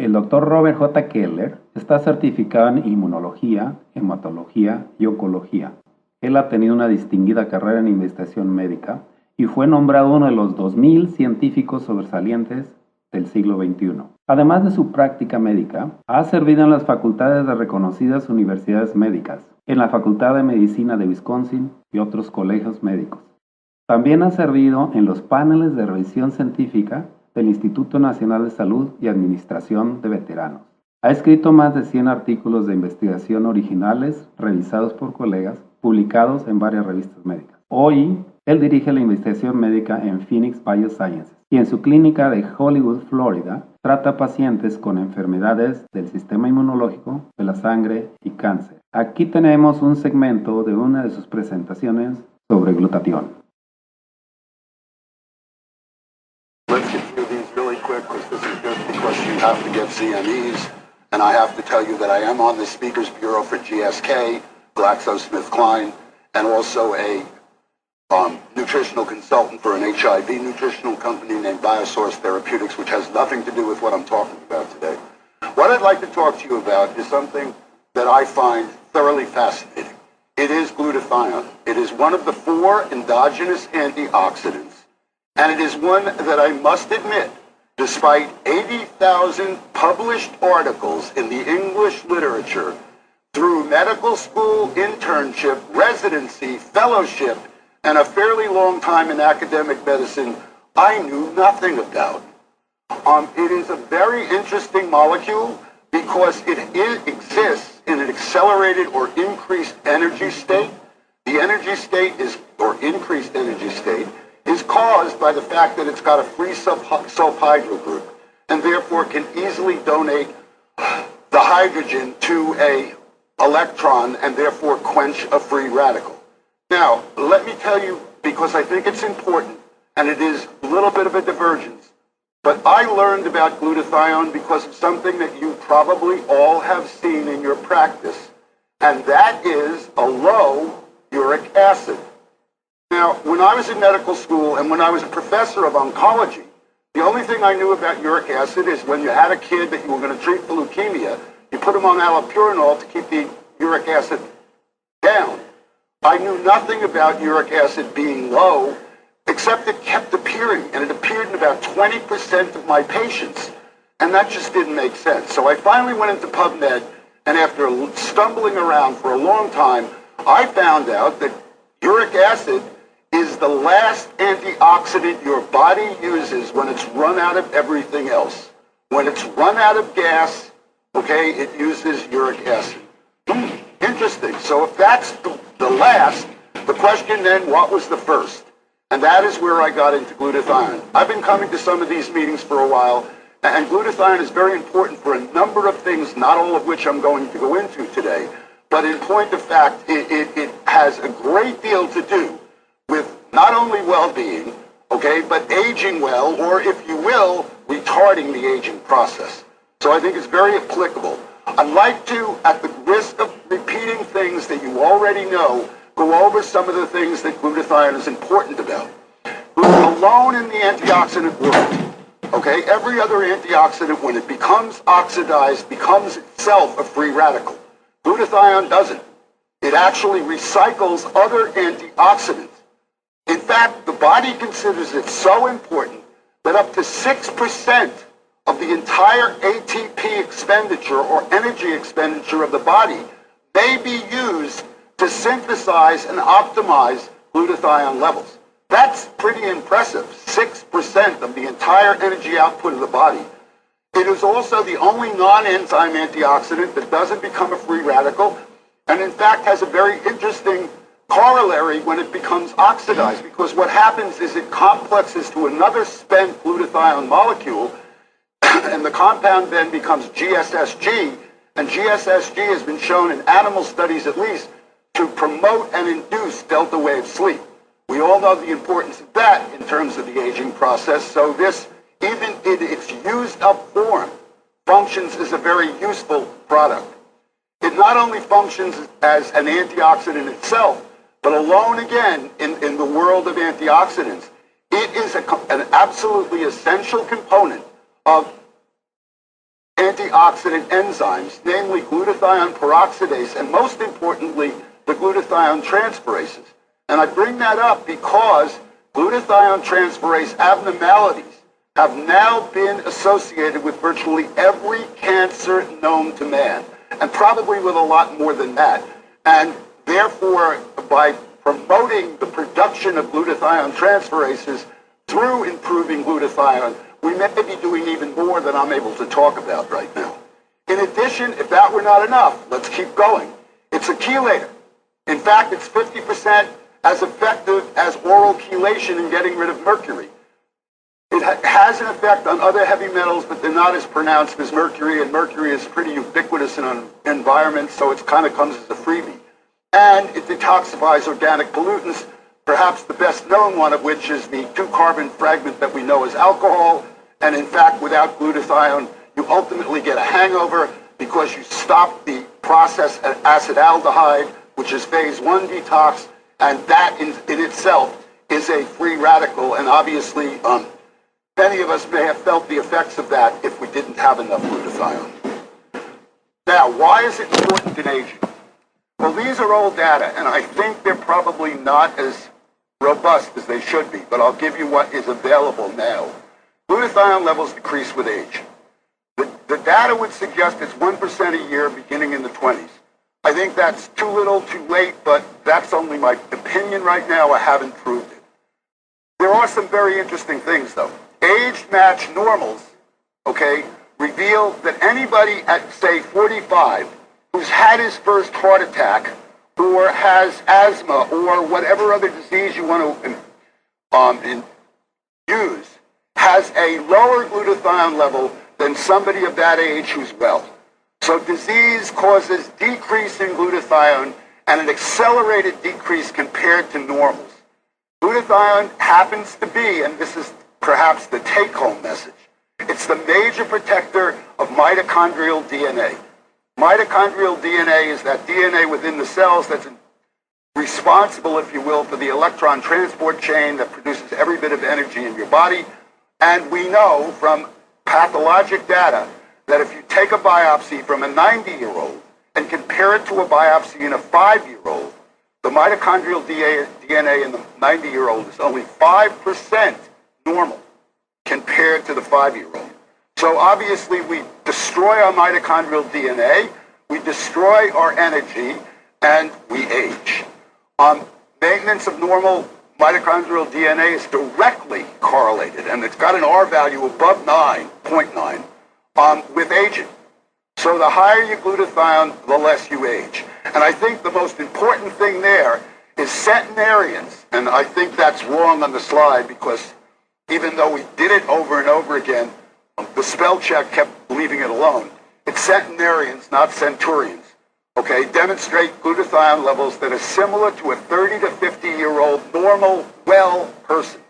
El Dr. Robert J. Keller está certificado en Inmunología, Hematología y Oncología. Él ha tenido una distinguida carrera en investigación médica y fue nombrado uno de los 2000 científicos sobresalientes del siglo XXI. Además de su práctica médica, ha servido en las facultades de reconocidas universidades médicas, en la Facultad de Medicina de Wisconsin y otros colegios médicos. También ha servido en los paneles de revisión científica del Instituto Nacional de Salud y Administración de Veteranos. Ha escrito más de 100 artículos de investigación originales revisados por colegas, publicados en varias revistas médicas. Hoy, él dirige la investigación médica en Phoenix Biosciences y en su clínica de Hollywood, Florida, trata pacientes con enfermedades del sistema inmunológico, de la sangre y cáncer. Aquí tenemos un segmento de una de sus presentaciones sobre glutatión. Let's get through these really quick because this is just because you have to get CMEs. And I have to tell you that I am on the Speakers Bureau for GSK, GlaxoSmithKline, and also a nutritional consultant for an HIV nutritional company named Biosource Therapeutics, which has nothing to do with what I'm talking about today. What I'd like to talk to you about is something that I find thoroughly fascinating. It is glutathione. It is one of the 4 endogenous antioxidants, and it is one that I must admit, despite 80,000 published articles in the English literature, through medical school, internship, residency, fellowship, and a fairly long time in academic medicine, I knew nothing about. It is a very interesting molecule because it exists in an accelerated or increased energy state. The energy state is, or increased energy state, is caused by the fact that it's got a free sulfhydryl group and therefore can easily donate the hydrogen to a electron and therefore quench a free radical. Now, let me tell you, because I think it's important, and it is a little bit of a divergence, but I learned about glutathione because of something that you probably all have seen in your practice, and that is a low uric acid. Now, when I was in medical school and when I was a professor of oncology, the only thing I knew about uric acid is when you had a kid that you were going to treat for leukemia, you put him on allopurinol to keep the uric acid down. I knew nothing about uric acid being low, except it kept appearing, and it appeared in about 20% of my patients, and that just didn't make sense. So I finally went into PubMed, and after stumbling around for a long time, I found out that uric acid is the last antioxidant your body uses when it's run out of everything else. When it's run out of gas, okay, it uses uric acid. Interesting. So if that's the last, the question then, what was the first? And that is where I got into glutathione. I've been coming to some of these meetings for a while, and glutathione is very important for a number of things, not all of which I'm going to go into today. But in point of fact, it has a great deal to do with not only well-being, okay, but aging well, or if you will, retarding the aging process. So I think it's very applicable. I'd like to, at the risk of repeating things that you already know, go over some of the things that glutathione is important about. Alone in the antioxidant world, okay, every other antioxidant, when it becomes oxidized, becomes itself a free radical. Glutathione doesn't. It actually recycles other antioxidants. In fact, the body considers it so important that up to 6% of the entire ATP expenditure or energy expenditure of the body may be used to synthesize and optimize glutathione levels. That's pretty impressive, 6% of the entire energy output of the body. It is also the only non-enzyme antioxidant that doesn't become a free radical, and in fact has a very interesting corollary when it becomes oxidized, because what happens is it complexes to another spent glutathione molecule, and the compound then becomes GSSG, and GSSG has been shown in animal studies at least to promote and induce delta wave sleep. We all know the importance of that in terms of the aging process, so this, even in its used up form, functions as a very useful product. It not only functions as an antioxidant itself, but alone again in the world of antioxidants, it is an absolutely essential component of antioxidant enzymes, namely glutathione peroxidase, and most importantly, the glutathione transferases. And I bring that up because glutathione transferase abnormalities have now been associated with virtually every cancer known to man, and probably with a lot more than that. And therefore, by promoting the production of glutathione transferases through improving glutathione, we may be doing even more than I'm able to talk about right now. In addition, if that were not enough, let's keep going. It's a chelator. In fact, it's 50% as effective as oral chelation in getting rid of mercury. It has an effect on other heavy metals, but they're not as pronounced as mercury, and mercury is pretty ubiquitous in an environment, so it kind of comes as a freebie. And it detoxifies organic pollutants, perhaps the best known one of which is the 2-carbon fragment that we know as alcohol. And in fact, without glutathione, you ultimately get a hangover because you stop the process at acetaldehyde, which is phase 1 detox, and that in itself is a free radical, and obviously many of us may have felt the effects of that if we didn't have enough glutathione. Now, why is it important in aging? Well, these are old data, and I think they're probably not as robust as they should be, but I'll give you what is available now. Glutathione levels decrease with age. The data would suggest it's 1% a year beginning in the 20s. I think that's too little, too late, but that's only my opinion right now. I haven't proved it. There are some very interesting things, though. Age-matched normals, okay, reveal that anybody at, say, 45 who's had his first heart attack or has asthma or whatever other disease you want to use has a lower glutathione level than somebody of that age who's well. So disease causes decrease in glutathione and an accelerated decrease compared to normals. Glutathione happens to be, and this is perhaps the take-home message, it's the major protector of mitochondrial DNA. Mitochondrial DNA is that DNA within the cells that's responsible, if you will, for the electron transport chain that produces every bit of energy in your body. And we know from pathologic data that if you take a biopsy from a 90-year-old and compare it to a biopsy in a 5-year-old, the mitochondrial DNA in the 90-year-old is only 5% normal compared to the 5-year-old. So obviously we destroy our mitochondrial DNA, we destroy our energy, and we age. Maintenance of normal mitochondrial DNA is directly correlated, and it's got an R value above 9.9 with aging. So the higher your glutathione, the less you age. And I think the most important thing there is centenarians, and I think that's wrong on the slide because even though we did it over and over again, the spell check kept leaving it alone. It's centenarians, not centurions. Okay, demonstrate glutathione levels that are similar to a 30 to 50-year-old normal, well person.